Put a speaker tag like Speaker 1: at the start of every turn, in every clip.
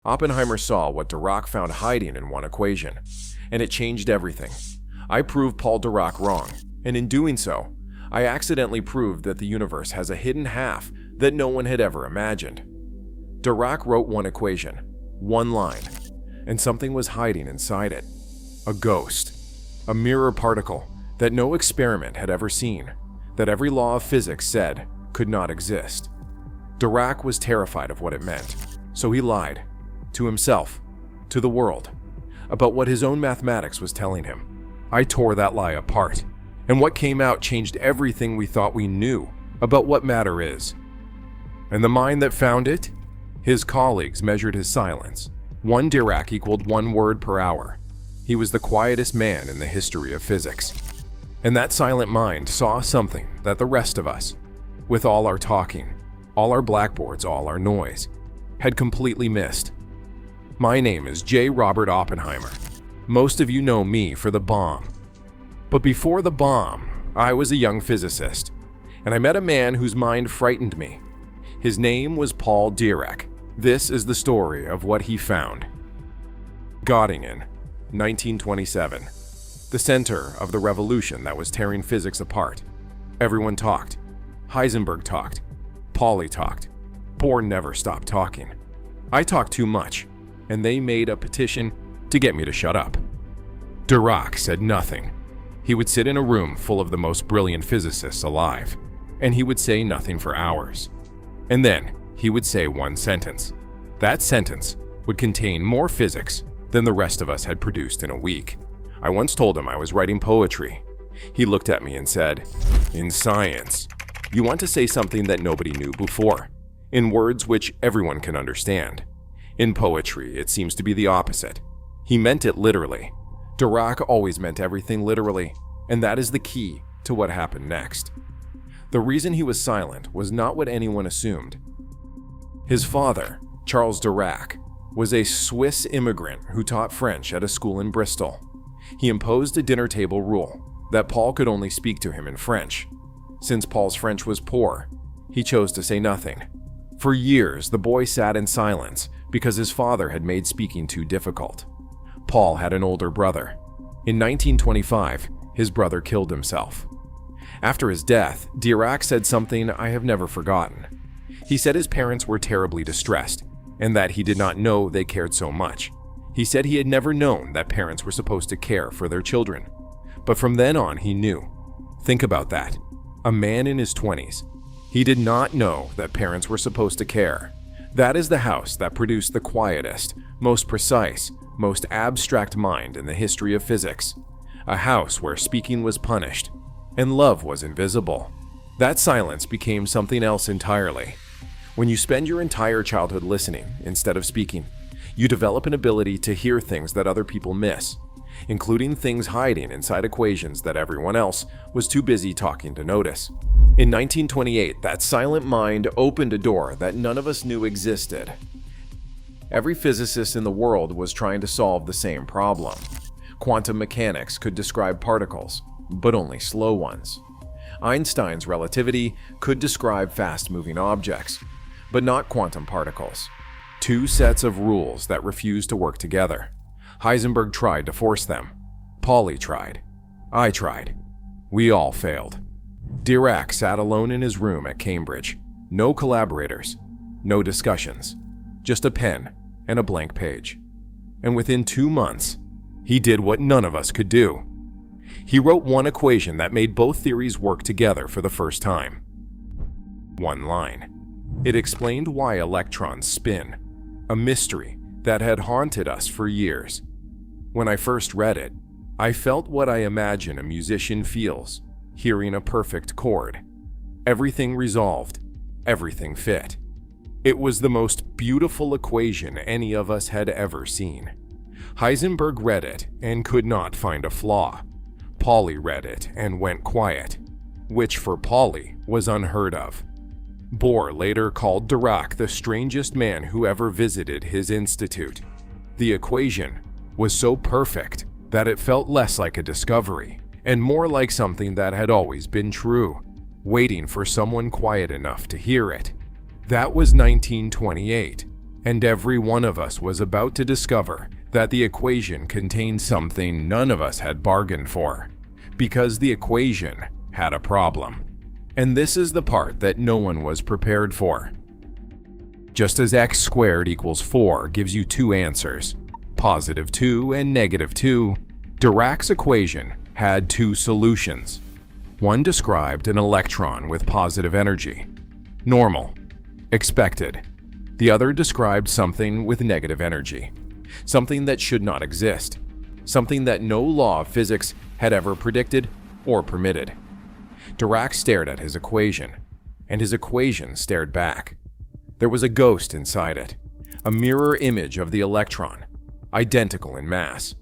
Speaker 1: Oppenheimer saw what Dirac found hiding in one equation, and it changed everything. I proved Paul Dirac wrong, and in doing so, I accidentally proved that the universe has a hidden half that no one had ever imagined. Dirac wrote one equation, one line, and something was hiding inside it. A ghost, a mirror particle that no experiment had ever seen, that every law of physics said could not exist. Dirac was terrified of what it meant, so he lied, to himself, to the world, about what his own mathematics was telling him. I tore that lie apart, and what came out changed everything we thought we knew about what matter is. And the mind that found it? His colleagues measured his silence. 1 Dirac equaled 1 word per hour. He was the quietest man in the history of physics. And that silent mind saw something that the rest of us, with all our talking, all our blackboards, all our noise, had completely missed. My name is J. Robert Oppenheimer. Most of you know me for the bomb. But before the bomb, I was a young physicist, and I met a man whose mind frightened me. His name was Paul Dirac. This is the story of what he found. Göttingen, 1927. The center of the revolution that was tearing physics apart. Everyone talked. Heisenberg talked. Pauli talked. Bohr never stopped talking. I talked too much, and they made a petition to get me to shut up. Dirac said nothing. He would sit in a room full of the most brilliant physicists alive, and he would say nothing for hours. And then he would say one sentence. That sentence would contain more physics than the rest of us had produced in a week. I once told him I was writing poetry. He looked at me and said, "In science, you want to say something that nobody knew before, in words which everyone can understand. In poetry, it seems to be the opposite." He meant it literally. Dirac always meant everything literally, and that is the key to what happened next. The reason he was silent was not what anyone assumed. His father, Charles Dirac, was a Swiss immigrant who taught French at a school in Bristol. He imposed a dinner table rule that Paul could only speak to him in French. Since Paul's French was poor, he chose to say nothing. For years, the boy sat in silence because his father had made speaking too difficult. Paul had an older brother. In 1925, his brother killed himself. After his death, Dirac said something I have never forgotten. He said his parents were terribly distressed, and that he did not know they cared so much. He said he had never known that parents were supposed to care for their children. But from then on, he knew. Think about that. A man in his 20s. He did not know that parents were supposed to care. That is the house that produced the quietest, most precise, most abstract mind in the history of physics. A house where speaking was punished, and love was invisible. That silence became something else entirely. When you spend your entire childhood listening instead of speaking, you develop an ability to hear things that other people miss, including things hiding inside equations that everyone else was too busy talking to notice. In 1928, that silent mind opened a door that none of us knew existed. Every physicist in the world was trying to solve the same problem. Quantum mechanics could describe particles, but only slow ones. Einstein's relativity could describe fast-moving objects, but not quantum particles. Two sets of rules that refused to work together. Heisenberg tried to force them. Pauli tried. I tried. We all failed. Dirac sat alone in his room at Cambridge. No collaborators, no discussions, just a pen and a blank page. And within 2 months, he did what none of us could do. He wrote one equation that made both theories work together for the first time. One line. It explained why electrons spin, a mystery that had haunted us for years. When I first read it, I felt what I imagine a musician feels hearing a perfect chord. Everything resolved, everything fit. It was the most beautiful equation any of us had ever seen. Heisenberg read it and could not find a flaw. Pauli read it and went quiet, which for Pauli was unheard of. Bohr later called Dirac the strangest man who ever visited his institute. The equation was so perfect that it felt less like a discovery and more like something that had always been true, waiting for someone quiet enough to hear it. That was 1928. And every one of us was about to discover that the equation contained something none of us had bargained for, because the equation had a problem. And this is the part that no one was prepared for. Just as x squared equals 4 gives you two answers, positive 2 and negative 2, Dirac's equation had two solutions. One described an electron with positive energy, normal, expected. The other described something with negative energy, something that should not exist, something that no law of physics had ever predicted or permitted. Dirac stared at his equation, and his equation stared back. There was a ghost inside it, a mirror image of the electron, identical in mass,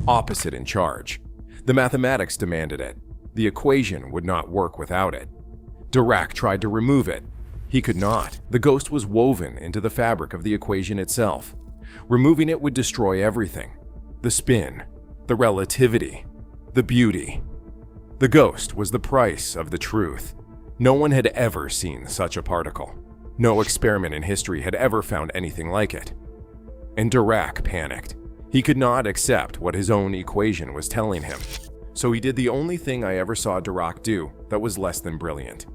Speaker 1: opposite in charge. The mathematics demanded it. The equation would not work without it. Dirac tried to remove it. He could not. The ghost was woven into the fabric of the equation itself. Removing it would destroy everything. The spin, the relativity, the beauty. The ghost was the price of the truth. No one had ever seen such a particle. No experiment in history had ever found anything like it. And Dirac panicked. He could not accept what his own equation was telling him. So he did the only thing I ever saw Dirac do that was less than brilliant.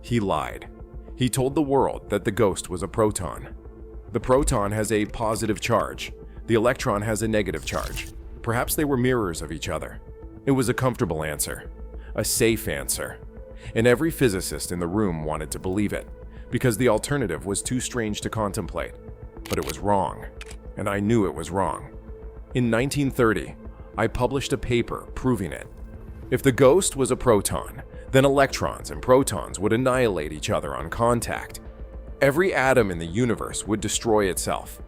Speaker 1: He lied. He told the world that the ghost was a proton. The proton has a positive charge. The electron has a negative charge. Perhaps they were mirrors of each other. It was a comfortable answer, a safe answer. And every physicist in the room wanted to believe it, because the alternative was too strange to contemplate. But it was wrong, and I knew it was wrong. In 1930, I published a paper proving it. If the ghost was a proton, then electrons and protons would annihilate each other on contact. Every atom in the universe would destroy itself.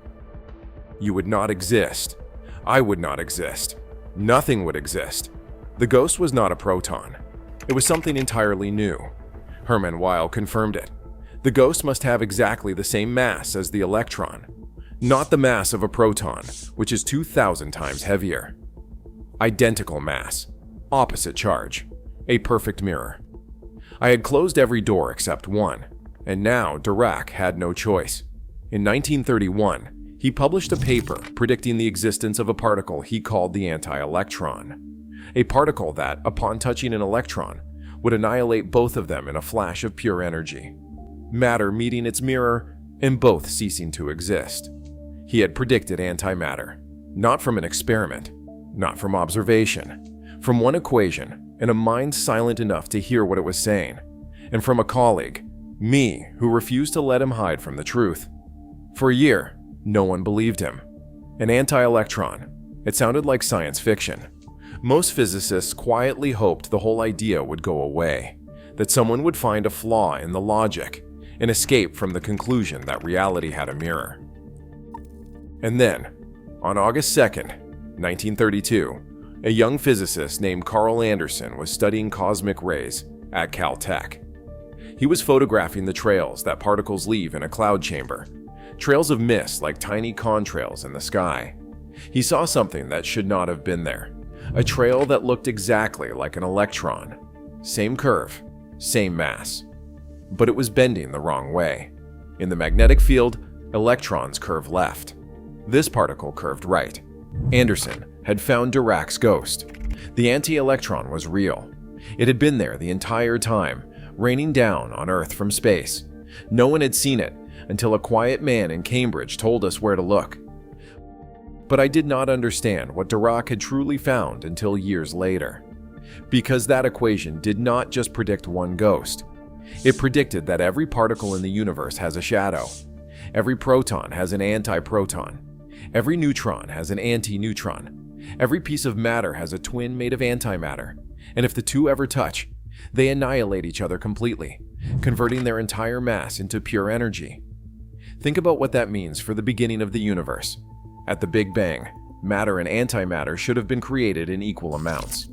Speaker 1: You would not exist. I would not exist. Nothing would exist. The ghost was not a proton. It was something entirely new. Hermann Weyl confirmed it. The ghost must have exactly the same mass as the electron, not the mass of a proton, which is 2,000 times heavier. Identical mass, opposite charge, a perfect mirror. I had closed every door except one, and now Dirac had no choice. In 1931, he published a paper predicting the existence of a particle he called the anti-electron, a particle that, upon touching an electron, would annihilate both of them in a flash of pure energy, matter meeting its mirror and both ceasing to exist. He had predicted antimatter, not from an experiment, not from observation, from one equation and a mind silent enough to hear what it was saying, and from a colleague, me, who refused to let him hide from the truth. For a year, no one believed him. An anti-electron. It sounded like science fiction. Most physicists quietly hoped the whole idea would go away, that someone would find a flaw in the logic and escape from the conclusion that reality had a mirror. And then, on August 2nd, 1932, a young physicist named Carl Anderson was studying cosmic rays at Caltech. He was photographing the trails that particles leave in a cloud chamber, trails of mist like tiny contrails in the sky. He saw something that should not have been there, a trail that looked exactly like an electron. Same curve, same mass. But it was bending the wrong way. In the magnetic field, electrons curve left. This particle curved right. Anderson had found Dirac's ghost. The anti-electron was real. It had been there the entire time, raining down on Earth from space. No one had seen it until a quiet man in Cambridge told us where to look. But I did not understand what Dirac had truly found until years later. Because that equation did not just predict one ghost. It predicted that every particle in the universe has a shadow. Every proton has an anti-proton. Every neutron has an anti-neutron. Every piece of matter has a twin made of antimatter. And if the two ever touch, they annihilate each other completely, converting their entire mass into pure energy. Think about what that means for the beginning of the universe. At the Big Bang, matter and antimatter should have been created in equal amounts.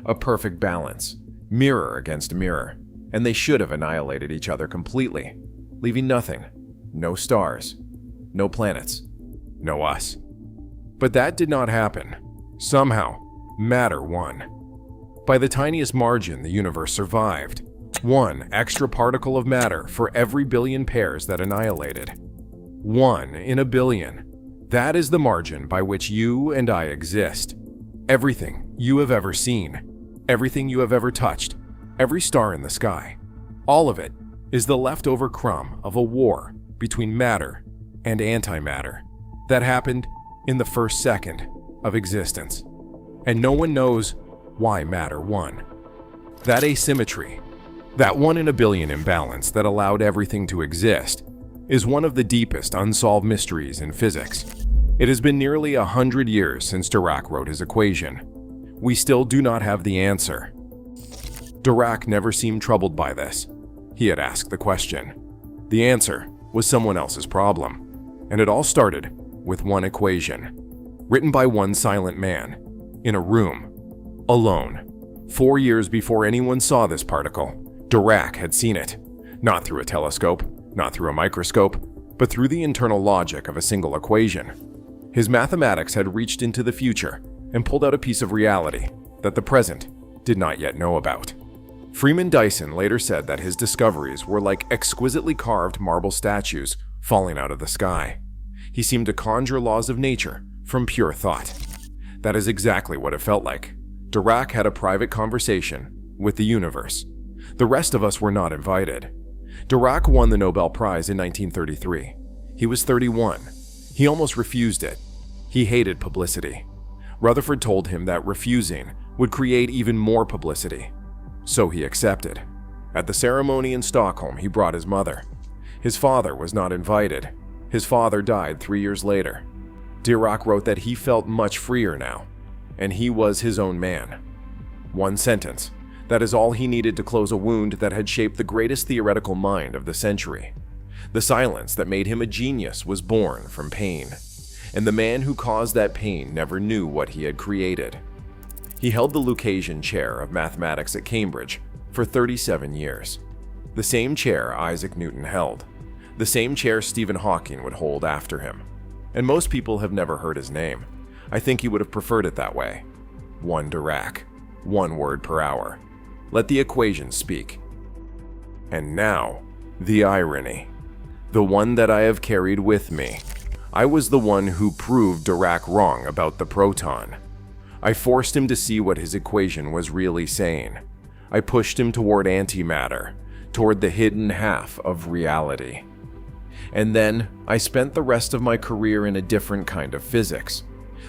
Speaker 1: A perfect balance, mirror against mirror, and they should have annihilated each other completely, leaving nothing. No stars, no planets, no us. But that did not happen. Somehow, matter won. By the tiniest margin, the universe survived. One extra particle of matter for every billion pairs that annihilated. 1 in a billion. That is the margin by which you and I exist. Everything you have ever seen, everything you have ever touched, every star in the sky, all of it is the leftover crumb of a war between matter and antimatter that happened in the first second of existence. And no one knows why matter won. That asymmetry, that 1 in a billion imbalance that allowed everything to exist, is one of the deepest unsolved mysteries in physics. It has been nearly 100 years since Dirac wrote his equation. We still do not have the answer. Dirac never seemed troubled by this. He had asked the question. The answer was someone else's problem. And it all started with one equation, written by one silent man, in a room, alone. 4 years before anyone saw this particle, Dirac had seen it, not through a telescope, not through a microscope, but through the internal logic of a single equation. His mathematics had reached into the future and pulled out a piece of reality that the present did not yet know about. Freeman Dyson later said that his discoveries were like exquisitely carved marble statues falling out of the sky. He seemed to conjure laws of nature from pure thought. That is exactly what it felt like. Dirac had a private conversation with the universe. The rest of us were not invited. Dirac won the Nobel Prize in 1933. He was 31. He almost refused it. He hated publicity. Rutherford told him that refusing would create even more publicity. So he accepted. At the ceremony in Stockholm, he brought his mother. His father was not invited. His father died 3 years later. Dirac wrote that he felt much freer now, and he was his own man. One sentence. That is all he needed to close a wound that had shaped the greatest theoretical mind of the century. The silence that made him a genius was born from pain, and the man who caused that pain never knew what he had created. He held the Lucasian Chair of Mathematics at Cambridge for 37 years. The same chair Isaac Newton held, the same chair Stephen Hawking would hold after him. And most people have never heard his name. I think he would have preferred it that way. 1 Dirac, 1 word per hour. Let the equation speak. And now, the irony. The one that I have carried with me. I was the one who proved Dirac wrong about the proton. I forced him to see what his equation was really saying. I pushed him toward antimatter, toward the hidden half of reality. And then, I spent the rest of my career in a different kind of physics.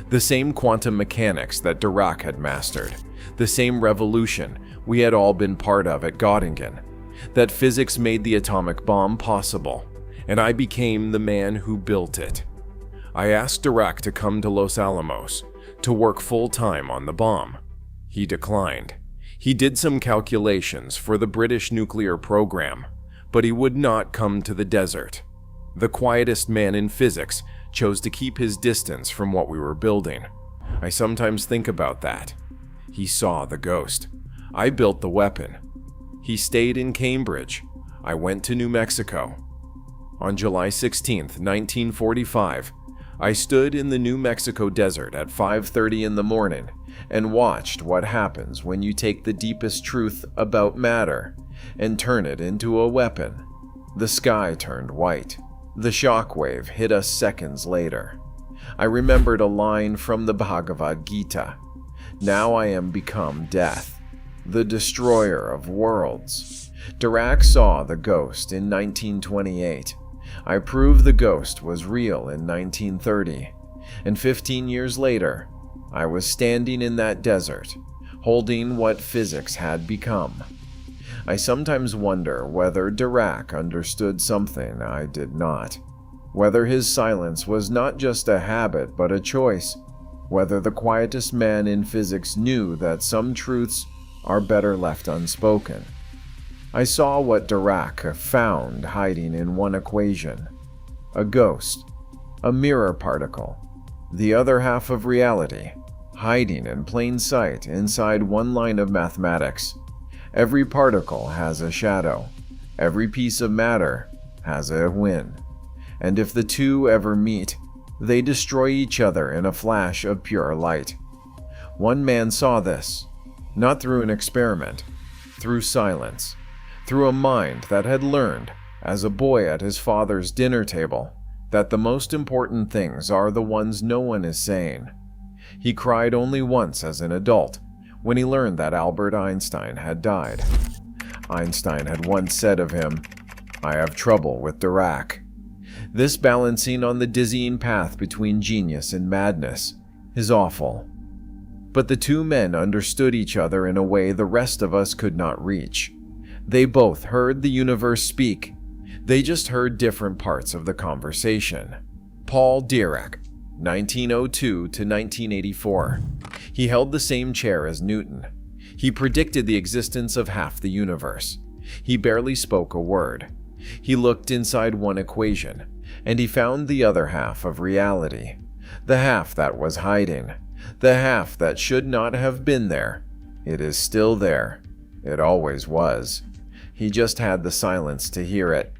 Speaker 1: The same quantum mechanics that Dirac had mastered. The same revolution we had all been part of at Göttingen. That physics made the atomic bomb possible, and I became the man who built it. I asked Dirac to come to Los Alamos, to work full-time on the bomb. He declined. He did some calculations for the British nuclear program, but he would not come to the desert. The quietest man in physics chose to keep his distance from what we were building. I sometimes think about that. He saw the ghost. I built the weapon. He stayed in Cambridge. I went to New Mexico. On July 16, 1945, I stood in the New Mexico desert at 5:30 in the morning and watched what happens when you take the deepest truth about matter and turn it into a weapon. The sky turned white. The shockwave hit us seconds later. I remembered a line from the Bhagavad Gita. Now I am become death, the destroyer of worlds. Dirac saw the ghost in 1928. I proved the ghost was real in 1930. And 15 years later, I was standing in that desert, holding what physics had become. I sometimes wonder whether Dirac understood something I did not. Whether his silence was not just a habit but a choice. Whether the quietest man in physics knew that some truths are better left unspoken. I saw what Dirac found hiding in one equation. A ghost, a mirror particle, the other half of reality, hiding in plain sight inside one line of mathematics. Every particle has a shadow. Every piece of matter has a win. And if the two ever meet, they destroy each other in a flash of pure light. One man saw this, not through an experiment, through silence, through a mind that had learned, as a boy at his father's dinner table, that the most important things are the ones no one is saying. He cried only once as an adult, when he learned that Albert Einstein had died. Einstein had once said of him, "I have trouble with Dirac." This balancing on the dizzying path between genius and madness is awful. But the two men understood each other in a way the rest of us could not reach. They both heard the universe speak. They just heard different parts of the conversation. Paul Dirac, 1902 to 1984. He held the same chair as Newton. He predicted the existence of half the universe. He barely spoke a word. He looked inside one equation, and he found the other half of reality. The half that was hiding. The half that should not have been there. It is still there. It always was. He just had the silence to hear it.